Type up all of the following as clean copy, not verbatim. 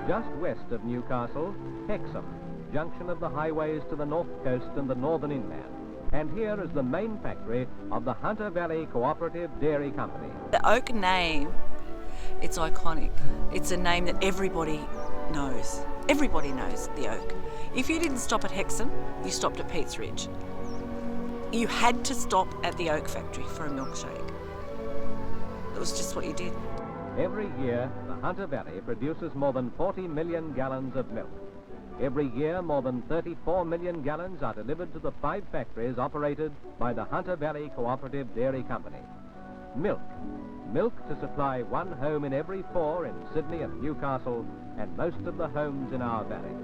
Just west of Newcastle, Hexham, junction of the highways to the north coast and the northern inland. And here is the main factory of the Hunter Valley Cooperative Dairy Company. The Oak name, it's iconic. It's a name that everybody knows. Everybody knows the Oak. If you didn't stop at Hexham, you stopped at Pete's Ridge. You had to stop at the Oak factory for a milkshake. It was just what you did. Every year, the Hunter Valley produces more than 40 million gallons of milk. Every year, more than 34 million gallons are delivered to the 5 factories operated by the Hunter Valley Cooperative Dairy Company. Milk. Milk to supply one home in every 4 in Sydney and Newcastle, and most of the homes in our valley.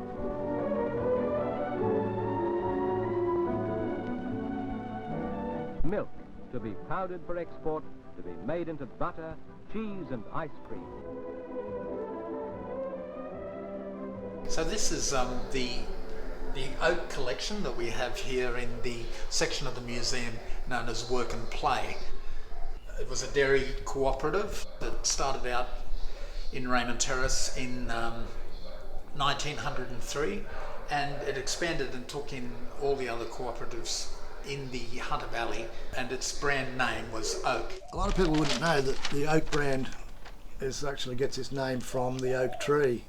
Milk, to be powdered for export, to be made into butter, cheese and ice cream. So this is the oak collection that we have here in the section of the museum known as Work and Play. It was a dairy cooperative that started out in Raymond Terrace in 1903, and it expanded and took in all the other cooperatives in the Hunter Valley, and its brand name was Oak. A lot of people wouldn't know that the Oak brand actually gets its name from the oak tree.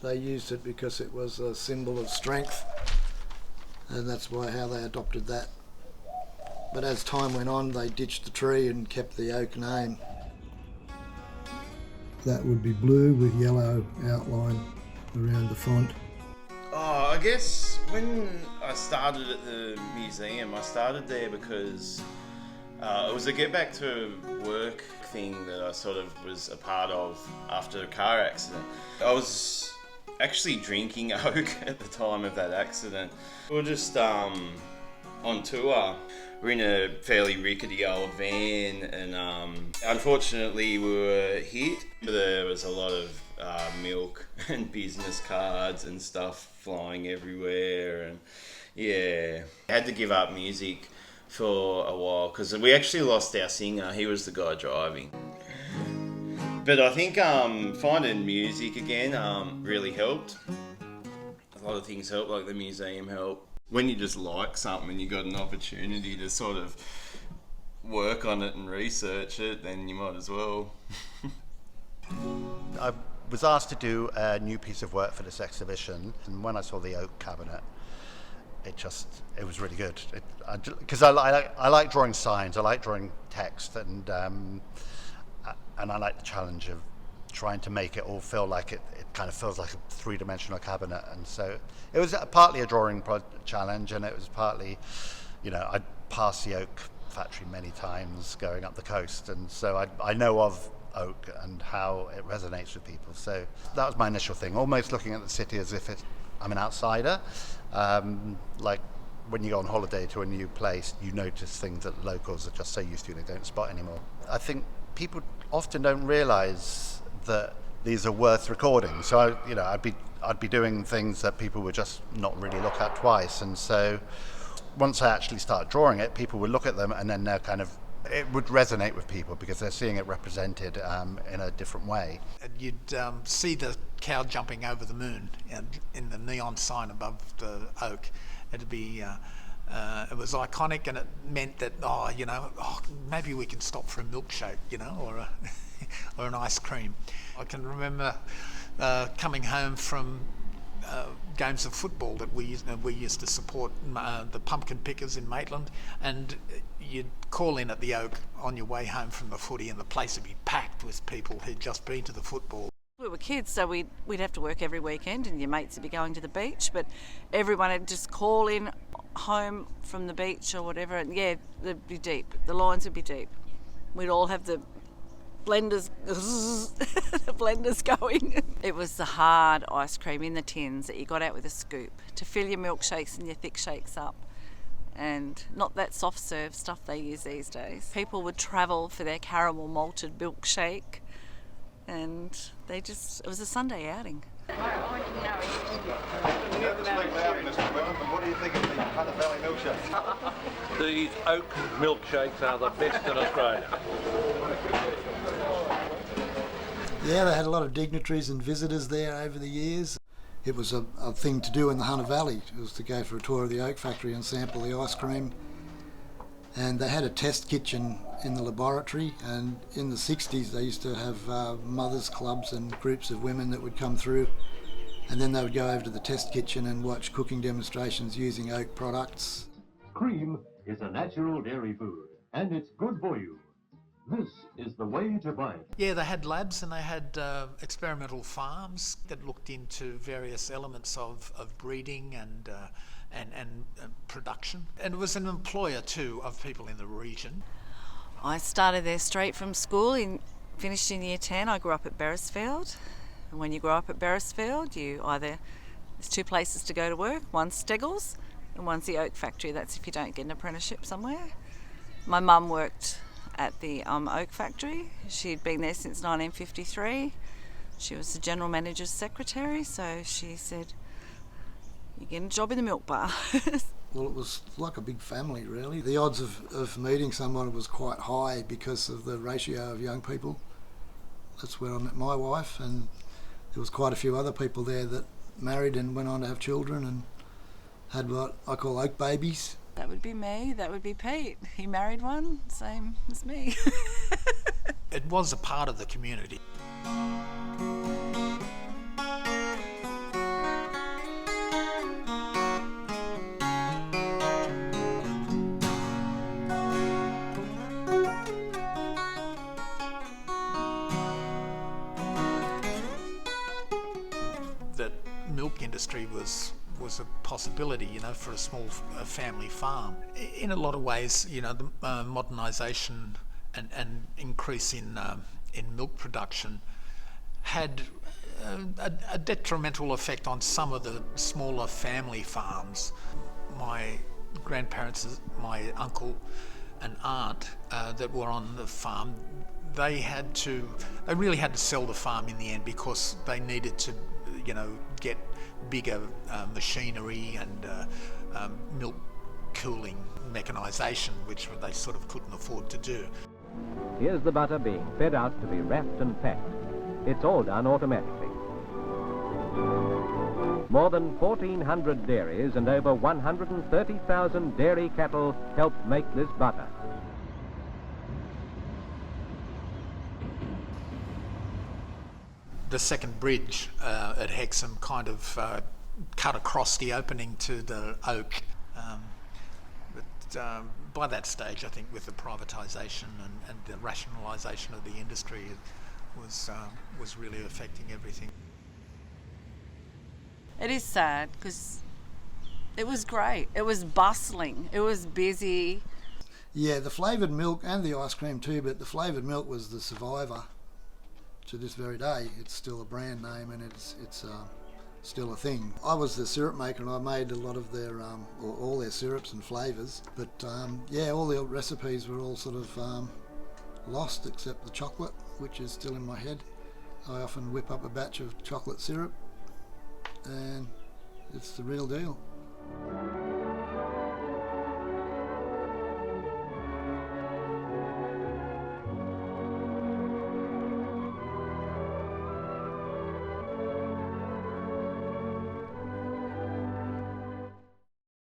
They used it because it was a symbol of strength, and that's how they adopted that. But as time went on, they ditched the tree and kept the Oak name. That would be blue with yellow outline around the font. Oh, I guess when I started at the museum, I started there because it was a get back to work thing that I sort of was a part of after a car accident. I was actually drinking Oak at the time of that accident. We were just on tour. We're in a fairly rickety old van, and unfortunately we were hit. There was a lot of milk and business cards and stuff flying everywhere, and yeah, I had to give up music for a while because we actually lost our singer. He was the guy driving. But I think finding music again really helped. A lot of things helped, like the museum helped. When you just like something and you got an opportunity to sort of work on it and research it, then you might as well. I was asked to do a new piece of work for this exhibition, and when I saw the Oak cabinet, it was really good. Because I like drawing signs, I like drawing text, and I like the challenge of trying to make it all feel like it kind of feels like a 3-dimensional cabinet. And so it was partly a drawing challenge, and it was partly, I'd passed the Oak factory many times going up the coast, and so I know of Oak and how it resonates with people. So that was my initial thing, almost looking at the city as if I'm an outsider. Like when you go on holiday to a new place, you notice things that the locals are just so used to they don't spot anymore. I think people often don't realise that these are worth recording. So I'd be doing things that people would just not really look at twice. And so once I actually start drawing it, people would look at them, and then it would resonate with people because they're seeing it represented in a different way. You'd see the cow jumping over the moon in the neon sign above the Oak. It'd be it was iconic, and it meant that maybe we can stop for a milkshake, or or an ice cream. I can remember coming home from games of football that we used to support, the pumpkin pickers in Maitland, and you'd call in at the Oak on your way home from the footy, and the place would be packed with people who'd just been to the football. We were kids, so we'd have to work every weekend, and your mates would be going to the beach, but everyone would just call in home from the beach or whatever, and yeah, they'd be deep. The lines would be deep. We'd all have the blenders going. It was the hard ice cream in the tins that you got out with a scoop to fill your milkshakes and your thick shakes up, and not that soft serve stuff they use these days. People would travel for their caramel malted milkshake, and it was a Sunday outing. What do you think of the Hunter Valley milkshakes? These Oak milkshakes are the best in Australia. Yeah, they had a lot of dignitaries and visitors there over the years. It was a thing to do in the Hunter Valley. It was to go for a tour of the oak factory and sample the ice cream. And they had a test kitchen in the laboratory, and in the 60s they used to have mothers clubs and groups of women that would come through, and then they would go over to the test kitchen and watch cooking demonstrations using oak products. Cream is a natural dairy food, and it's good for you. This is the way to buy it. Yeah, they had labs and they had experimental farms that looked into various elements of breeding and production. And it was an employer too of people in the region. I started there straight from school, finished in year 10. I grew up at Beresfield. And when you grow up at Beresfield, there's two places to go to work. One's Steggles and one's the oak factory. That's if you don't get an apprenticeship somewhere. My mum worked at the oak factory. She'd been there since 1953. She was the general manager's secretary, so she said, "You get a job in the milk bar." Well, it was like a big family, really. The odds of meeting someone was quite high because of the ratio of young people. That's where I met my wife, and there was quite a few other people there that married and went on to have children and had what I call oak babies. That would be me, that would be Pete. He married one, same as me. It was a part of the community. The milk industry was a possibility, for a small family farm. In a lot of ways, the modernisation and increase in milk production had a detrimental effect on some of the smaller family farms. My grandparents, my uncle and aunt that were on the farm, they really had to sell the farm in the end because they needed to, get bigger machinery and milk cooling mechanisation, which they sort of couldn't afford to do. Here's the butter being fed out to be wrapped and packed. It's all done automatically. More than 1,400 dairies and over 130,000 dairy cattle help make this butter. The second bridge at Hexham kind of cut across the opening to the oak. But by that stage, I think with the privatisation and the rationalisation of the industry, it was really affecting everything. It is sad because it was great. It was bustling. It was busy. Yeah, the flavoured milk and the ice cream too, but the flavoured milk was the survivor. To this very day, it's still a brand name and it's still a thing. I was the syrup maker and I made a lot of their, or all their syrups and flavours, but yeah, all the recipes were all sort of lost except the chocolate, which is still in my head. I often whip up a batch of chocolate syrup and it's the real deal.